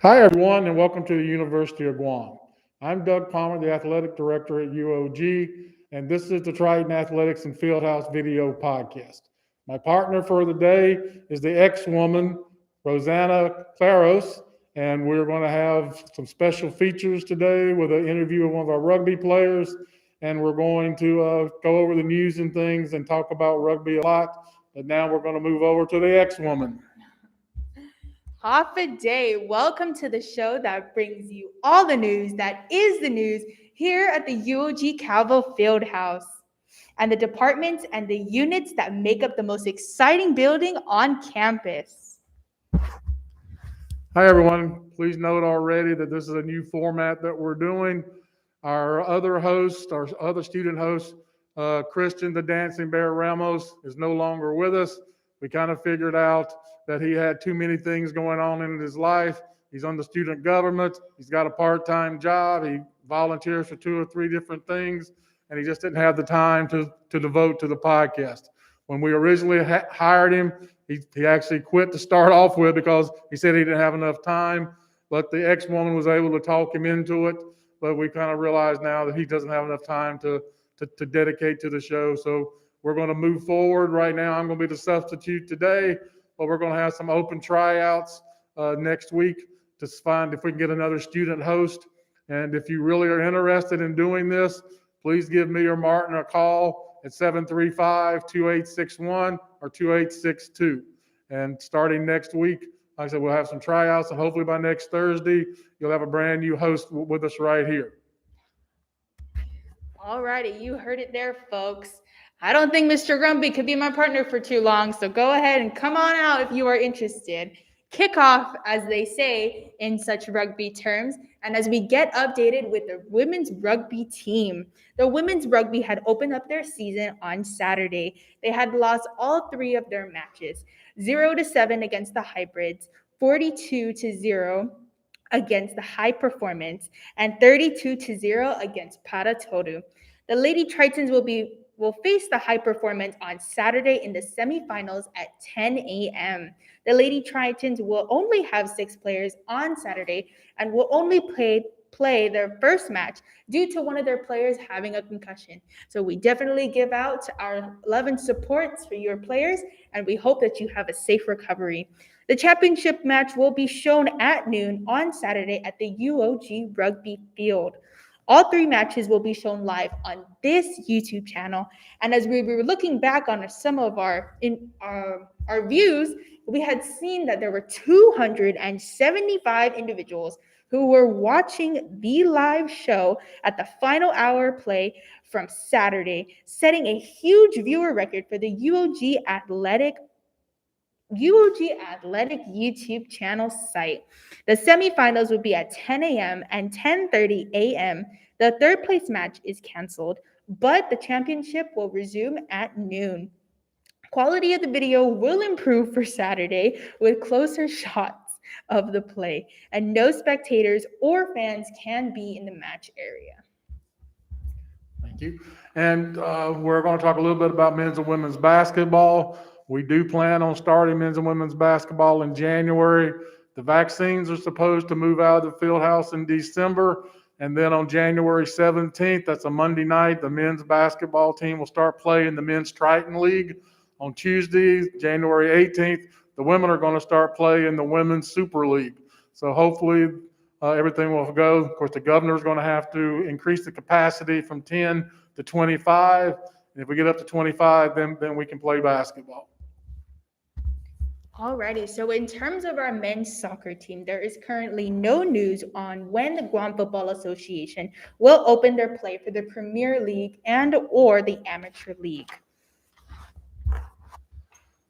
Hi, everyone, and welcome to the University of Guam. I'm Doug Palmer, the Athletic Director at UOG, and this is the Triton Athletics and Fieldhouse Video Podcast. My partner for the day is the ex-woman, Rosanna Claros, and we're going to have some special features today with an interview with one of our rugby players, and we're going to go over the news and things and talk about rugby a lot, but now we're going to move over to the ex-woman. Half a day. Welcome to the show that brings you all the news that is the news here at the UOG Calvo Fieldhouse and the departments and the units that make up the most exciting building on campus. Hi, everyone. Please note already that this is a new format that we're doing. Our other host, our other student host, Christian the Dancing Bear Ramos, is no longer with us. We kind of figured out that he had too many things going on in his life. He's on the student government. He's got a part-time job. He volunteers for 2 or 3 different things, and he just didn't have the time to devote to the podcast. When we originally hired him, he actually quit to start off with because he said he didn't have enough time, but the ex-woman was able to talk him into it. But we kind of realize now that he doesn't have enough time to dedicate to the show. So we're going to move forward. Right now, I'm going to be the substitute today, but we're going to have some open tryouts next week to find if we can get another student host. And if you really are interested in doing this, please give me or Martin a call at 735-2861 or 2862. And starting next week, like I said, we'll have some tryouts, and hopefully by next Thursday, you'll have a brand new host with us right here. Alrighty, you heard it there, folks. I don't think Mr. Grumpy could be my partner for too long, so go ahead and come on out if you are interested. Kick off, as they say in such rugby terms, and as we get updated with the women's rugby team. The women's rugby had opened up their season on Saturday. They had lost all 3 of their matches, 0-7 against the Hybrids, 42-0 against the High Performance, and 32-0 against Para Toru. The Lady Tritons will face the High Performance on Saturday in the semifinals at 10 a.m. The Lady Tritons will only have 6 players on Saturday and will only play their first match due to one of their players having a concussion. So we definitely give out our love and supports for your players, and we hope that you have a safe recovery. The championship match will be shown at noon on Saturday at the UOG Rugby Field. All 3 matches will be shown live on this YouTube channel. And as we were looking back on some of our views, we had seen that there were 275 individuals who were watching the live show at the final hour play from Saturday, setting a huge viewer record for the UOG Athletic YouTube channel site. The semifinals will be at 10 a.m. and 10:30 a.m. The third place match is canceled, but the championship will resume at noon. Quality of the video will improve for Saturday with closer shots of the play, and no spectators or fans can be in the match area. Thank you. And we're going to talk a little bit about men's and women's basketball. We do plan on starting men's and women's basketball in January. The vaccines are supposed to move out of the field house in December. And then on January 17th, that's a Monday night, the men's basketball team will start playing the Men's Triton League. On Tuesday, January 18th, the women are going to start playing the Women's Super League. So hopefully everything will go. Of course, the governor is going to have to increase the capacity from 10 to 25. And if we get up to 25, then we can play basketball. Alrighty, so in terms of our men's soccer team, there is currently no news on when the Guam Football Association will open their play for the Premier League and or the Amateur League.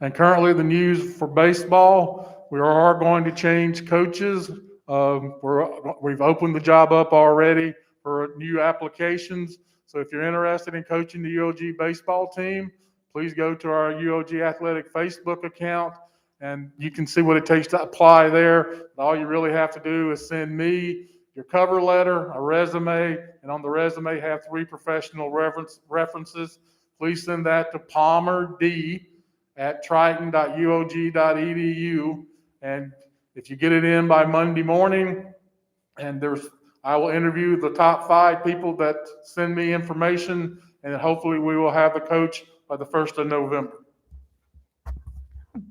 And currently the news for baseball, we are going to change coaches. We've opened the job up already for new applications. So if you're interested in coaching the UOG baseball team, please go to our UOG Athletic Facebook account, and you can see what it takes to apply there. All you really have to do is send me your cover letter, a resume, and on the resume have 3 professional references. Please send that to palmerd@triton.uog.edu. And If you get it in by Monday morning, and I will interview the top 5 people that send me information, and hopefully we will have the coach by the 1st of November.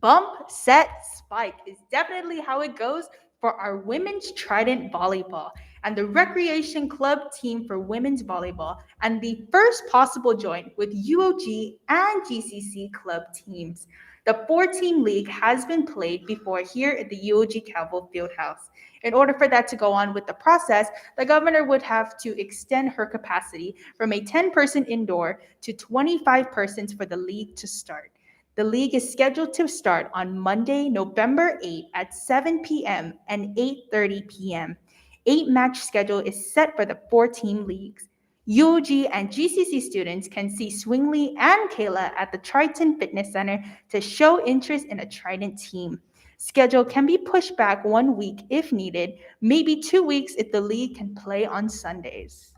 Bump, set, spike is definitely how it goes for our women's Triton volleyball and the recreation club team for women's volleyball, and the first possible join with UOG and GCC club teams. The 4-team league has been played before here at the UOG Calvo Fieldhouse. In order for that to go on with the process, the governor would have to extend her capacity from a 10-person indoor to 25 persons for the league to start. The league is scheduled to start on Monday, November 8 at 7 p.m. and 8:30 p.m. 8-match schedule is set for the 4-team leagues. UOG and GCC students can see Swingley and Kayla at the Triton Fitness Center to show interest in a Triton team. Schedule can be pushed back 1 week if needed, maybe 2 weeks if the league can play on Sundays.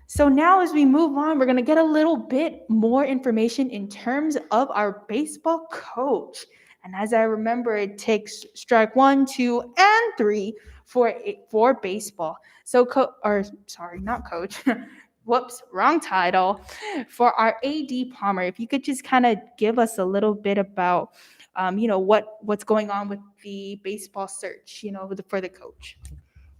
So now as we move on, we're going to get a little bit more information in terms of our baseball coach. And as I remember, it takes strike 1, 2, and 3 for baseball. So, not coach. Whoops, wrong title. For our AD Palmer, if you could just kind of give us a little bit about, what's going on with the baseball search, for the coach.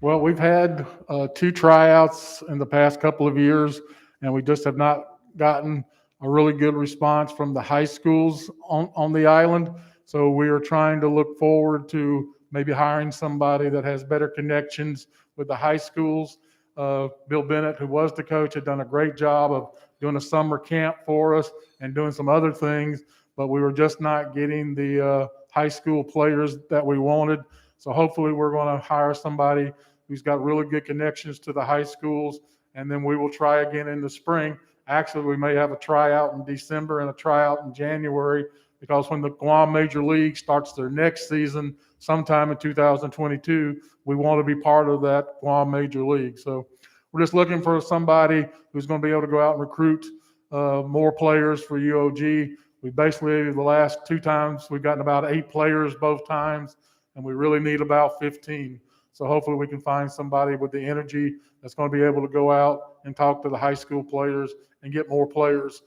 Well, we've had 2 tryouts in the past couple of years, and we just have not gotten a really good response from the high schools on the island. So we are trying to look forward to maybe hiring somebody that has better connections with the high schools. Bill Bennett, who was the coach, had done a great job of doing a summer camp for us and doing some other things, but we were just not getting the high school players that we wanted. So hopefully we're going to hire somebody who's got really good connections to the high schools, and then we will try again in the spring. Actually, we may have a tryout in December and a tryout in January, because when the Guam Major League starts their next season sometime in 2022, we want to be part of that Guam Major League. So we're just looking for somebody who's going to be able to go out and recruit more players for UOG. We basically, the last 2 times, we've gotten about 8 players both times, and we really need about 15. So hopefully we can find somebody with the energy that's going to be able to go out and talk to the high school players and get more players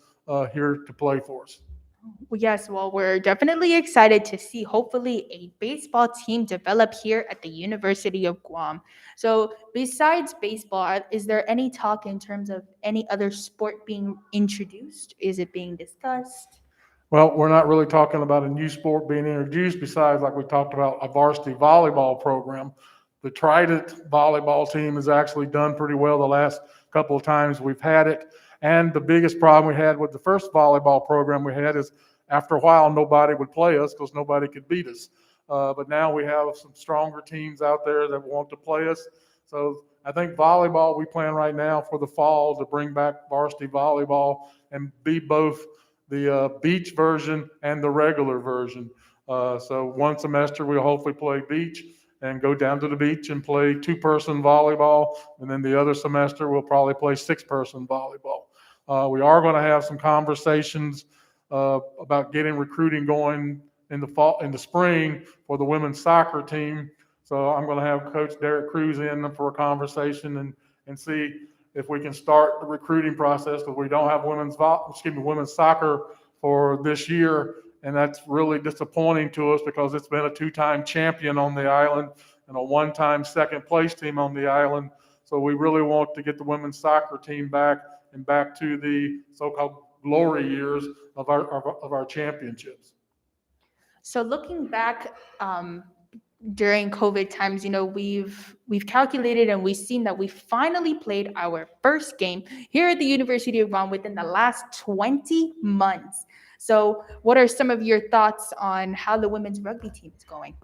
here to play for us. Yes, well, we're definitely excited to see hopefully a baseball team develop here at the University of Guam. So besides baseball, is there any talk in terms of any other sport being introduced? Is it being discussed? Well, we're not really talking about a new sport being introduced besides, like we talked about, a varsity volleyball program. The Triton volleyball team has actually done pretty well the last couple of times we've had it. And the biggest problem we had with the first volleyball program we had is after a while, nobody would play us because nobody could beat us. But now we have some stronger teams out there that want to play us. So I think volleyball, we plan right now for the fall to bring back varsity volleyball and be both the beach version and the regular version. So one semester we'll hopefully play beach and go down to the beach and play 2-person volleyball. And then the other semester we'll probably play 6-person volleyball. We are going to have some conversations about getting recruiting going in the spring for the women's soccer team. So I'm going to have Coach Derek Cruz in for a conversation and see if we can start the recruiting process, because we don't have women's soccer for this year. And that's really disappointing to us because it's been a 2-time champion on the island and a 1-time second place team on the island. So we really want to get the women's soccer team back and back to the so-called glory years of our championships. So looking back during COVID times, we've calculated and we've seen that we finally played our first game here at the University of Guam within the last 20 months. So what are some of your thoughts on how the women's rugby team is going?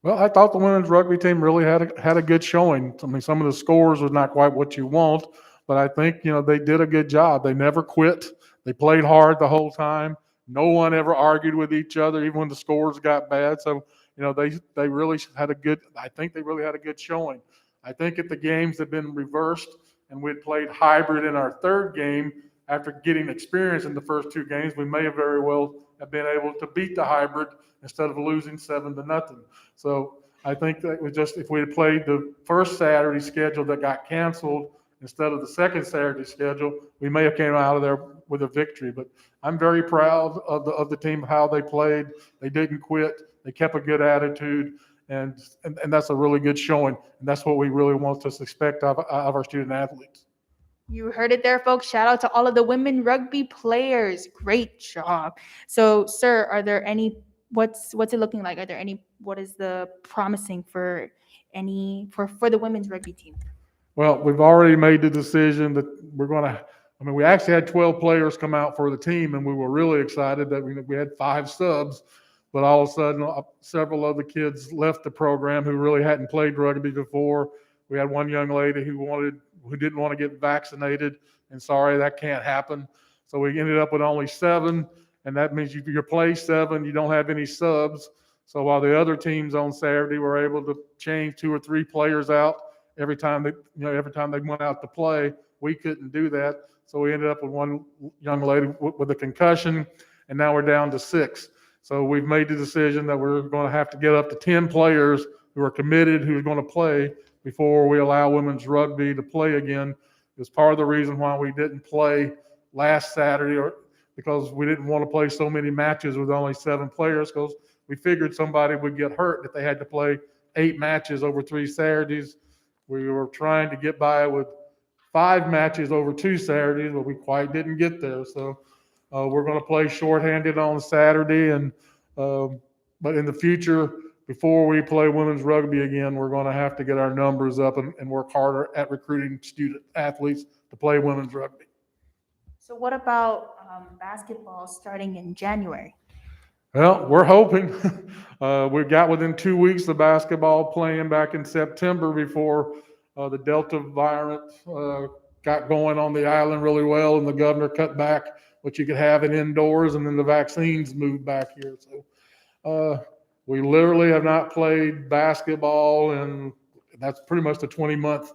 Well, I thought the women's rugby team really had a good showing. I mean, some of the scores was not quite what you want, but I think, they did a good job. They never quit. They played hard the whole time. No one ever argued with each other, even when the scores got bad. So, they really had a good showing. I think if the games had been reversed and we'd played hybrid in our third game, after getting experience in the first 2 games, we may have very well have been able to beat the hybrid instead of losing 7-0. So I think that was just if we had played the first Saturday schedule that got canceled instead of the second Saturday schedule, we may have came out of there with a victory. But I'm very proud of the team, how they played. They didn't quit. They kept a good attitude, and that's a really good showing. And that's what we really want to expect of our student athletes. You heard it there, folks. Shout out to all of the women rugby players. Great job. So, sir, are there any? What's it looking like? Are there any? What is the promising for for the women's rugby team? Well, we've already made the decision that we're going to. I mean, we actually had 12 players come out for the team, and we were really excited that we had 5 subs. But all of a sudden, several other kids left the program who really hadn't played rugby before. We had one young lady who didn't want to get vaccinated, and sorry, that can't happen. So we ended up with only 7, and that means you play 7, you don't have any subs. So while the other teams on Saturday were able to change 2 or 3 players out every time they went out to play, we couldn't do that. So we ended up with one young lady with a concussion, and now we're down to 6. So we've made the decision that we're going to have to get up to 10 players who are committed, who are going to play before we allow women's rugby to play again. It's part of the reason why we didn't play last Saturday, because we didn't want to play so many matches with only 7 players, because we figured somebody would get hurt if they had to play 8 matches over 3 Saturdays. We were trying to get by with 5 matches over 2 Saturdays, but we quite didn't get there. So we're going to play shorthanded on Saturday, but in the future, before we play women's rugby again, we're going to have to get our numbers up and work harder at recruiting student athletes to play women's rugby. So, what about basketball starting in January? Well, we're hoping. We got within 2 weeks of basketball playing back in September before the Delta variant got going on the island really well, and the governor cut back what you could have in indoors, and then the vaccines moved back here. So we literally have not played basketball, and that's pretty much the 20-month.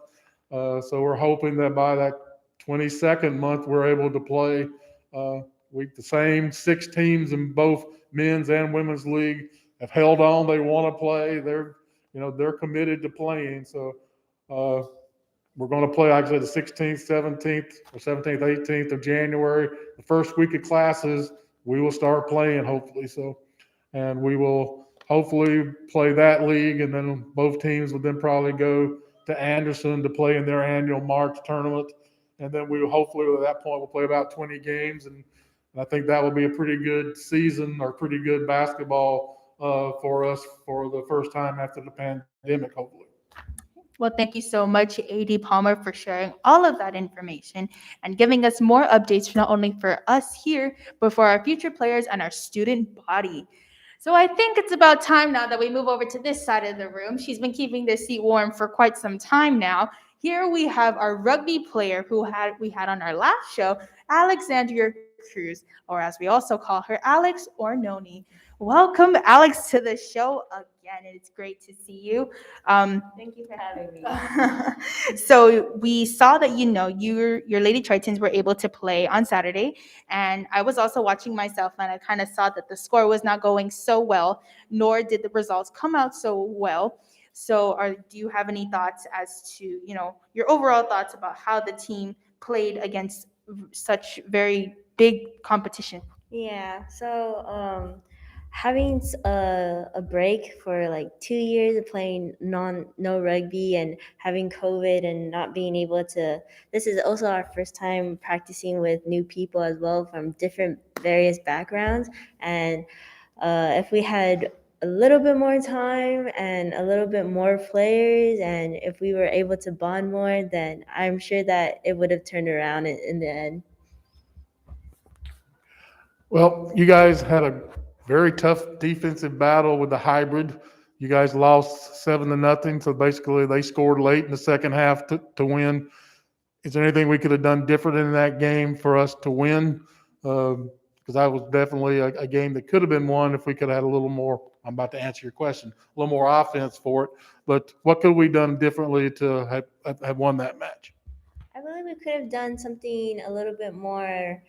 So we're hoping that by that 22nd month, we're able to play. The same 6 teams in both men's and women's league have held on. They want to play. They're committed to playing. So we're going to play, like I said, the 16th, 17th, or 17th, 18th of January. The first week of classes, we will start playing, hopefully. And we will hopefully play that league, and then both teams will then probably go to Anderson to play in their annual March tournament. And then we will hopefully, at that point, we'll play about 20 games. And I think that will be a pretty good season, or pretty good basketball for us for the first time after the pandemic, hopefully. Well, thank you so much, AD Palmer, for sharing all of that information and giving us more updates, not only for us here, but for our future players and our student body. So I think it's about time now that we move over to this side of the room. She's been keeping this seat warm for quite some time now. Here we have our rugby player we had on our last show, Alexandria Cruz, or as we also call her, Alex or Noni. Welcome, Alex, to the show again. It's great to see you. Thank you for having me. So we saw that your Lady Tritons were able to play on Saturday, and I was also watching myself, and I kind of saw that the score was not going so well, nor did the results come out so well. So do you have any thoughts as to your overall thoughts about how the team played against such very big competition? Yeah, so having a break for like 2 years of playing no rugby, and having COVID and not being able to, this is also our first time practicing with new people as well from different various backgrounds. And if we had a little bit more time and a little bit more players, and if we were able to bond more, then I'm sure that it would have turned around in the end. Well, you guys had a very tough defensive battle with the hybrid. You guys lost 7-0. So basically they scored late in the second half to win. Is there anything we could have done different in that game for us to win? Because that was definitely a game that could have been won if we could have had a little more. I'm about to answer your question, a little more offense for it. But what could we have done differently to have won that match? I believe we could have done something a little bit more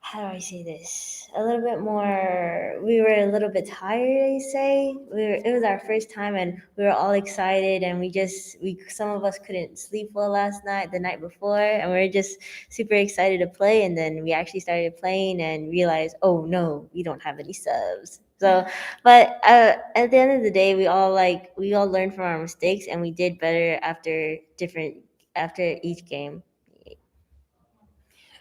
how do I say this? A little bit more. We were a little bit tired. I say it was our first time, and we were all excited, and we some of us couldn't sleep well last night, the night before, and we were just super excited to play. And then we actually started playing and realized, oh no, we don't have any subs. So, but at the end of the day, we all learned from our mistakes, and we did better after each game.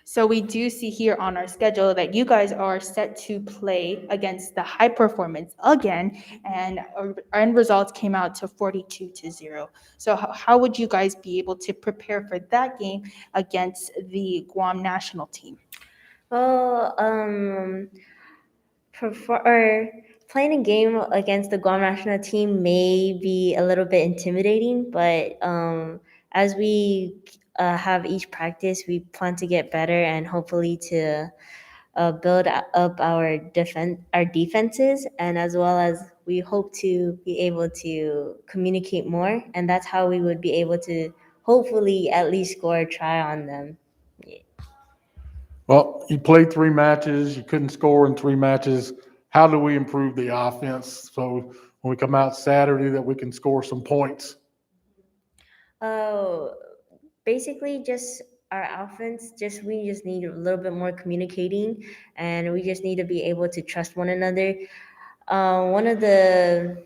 So we do see here on our schedule that you guys are set to play against the High Performance again, and our end results came out to 42-0. So how would you guys be able to prepare for that game against the Guam national team? Well, or playing a game against the Guam national team may be a little bit intimidating, but as we have each practice, we plan to get better and hopefully to build up our defenses, and as well as we hope to be able to communicate more, and that's how we would be able to hopefully at least score a try on them. Yeah. Well, you played 3 matches, you couldn't score in 3 matches. How do we improve the offense so when we come out Saturday that we can score some points? Oh, basically just our offense. We just need a little bit more communicating, and we just need to be able to trust one another. One of the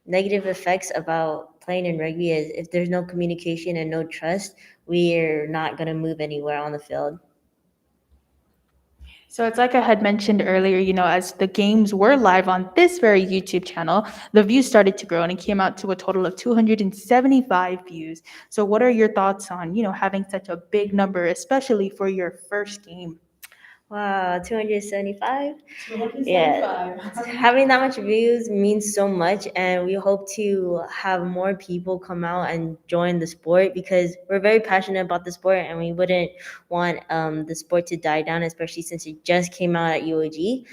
negative effects about playing in rugby is if there's no communication and no trust, we're not gonna move anywhere on the field. So it's like I had mentioned earlier, as the games were live on this very YouTube channel, the views started to grow and it came out to a total of 275 views. So what are your thoughts on, having such a big number, especially for your first game? Wow, 275? Yeah, having that much views means so much, and we hope to have more people come out and join the sport because we're very passionate about the sport, and we wouldn't want the sport to die down, especially since it just came out at UOG.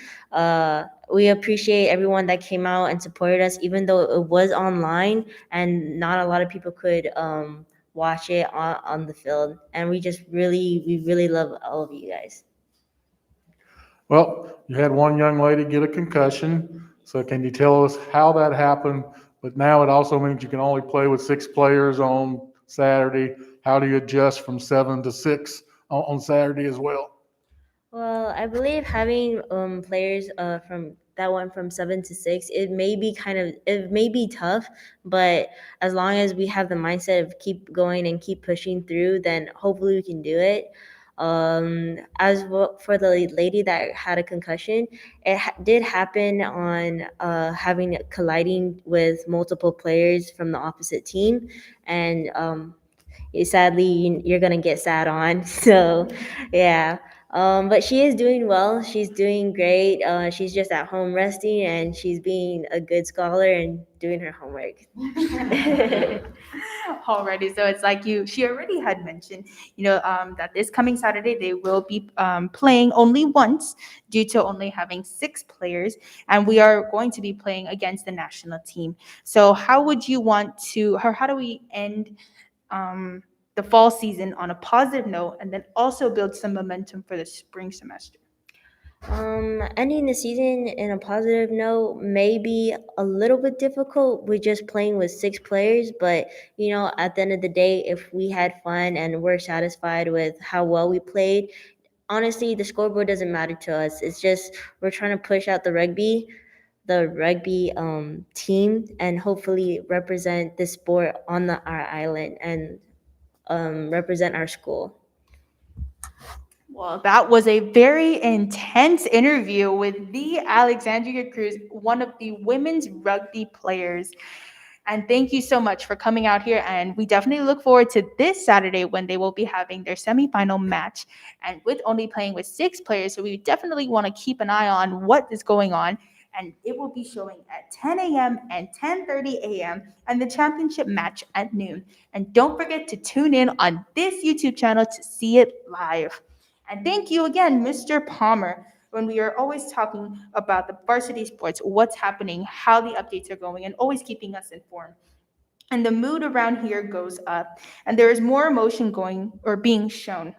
We appreciate everyone that came out and supported us, even though it was online and not a lot of people could watch it on the field. And we really love all of you guys. Well, you had one young lady get a concussion. So can you tell us how that happened? But now it also means you can only play with 6 players on Saturday. How do you adjust from 7 to 6 on Saturday as well? Well, I believe having players from that went from 7 to 6, it may be tough, but as long as we have the mindset of keep going and keep pushing through, then hopefully we can do it. For the lady that had a concussion, did happen on having colliding with multiple players from the opposite team, and sadly you're gonna get sat on. So yeah, but she is doing well, she's doing great. She's just at home resting, and she's being a good scholar and doing her homework. Already, so it's like she already had mentioned, that this coming Saturday they will be playing only once due to only having 6 players, and we are going to be playing against the national team. So how would you want to, or how do we end the fall season on a positive note and then also build some momentum for the spring semester? Ending the season in a positive note may be a little bit difficult with just playing with 6 players, but at the end of the day, if we had fun and we're satisfied with how well we played, honestly, the scoreboard doesn't matter to us. It's just we're trying to push out the rugby team, and hopefully represent the sport on our island, and represent our school. Well, that was a very intense interview with the Alexandria Cruz, one of the women's rugby players. And thank you so much for coming out here. And we definitely look forward to this Saturday when they will be having their semifinal match. And with only playing with 6 players, so we definitely want to keep an eye on what is going on. And it will be showing at 10 a.m. and 10:30 a.m. and the championship match at noon. And don't forget to tune in on this YouTube channel to see it live. And thank you again, Mr. Palmer, when we are always talking about the varsity sports, what's happening, how the updates are going, and always keeping us informed. And the mood around here goes up, and there is more emotion going or being shown.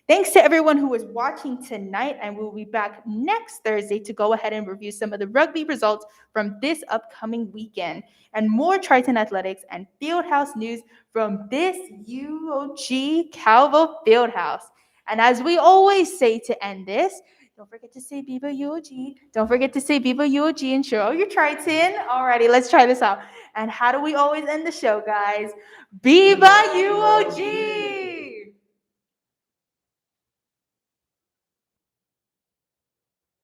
Thanks to everyone who was watching tonight, and we'll be back next Thursday to go ahead and review some of the rugby results from this upcoming weekend and more Triton athletics and Fieldhouse news from this UOG Calvo Fieldhouse. And as we always say to end this, don't forget to say Viva UOG. Don't forget to say Viva UOG and show your Triton. Alrighty, let's try this out. And how do we always end the show, guys? Viva UOG!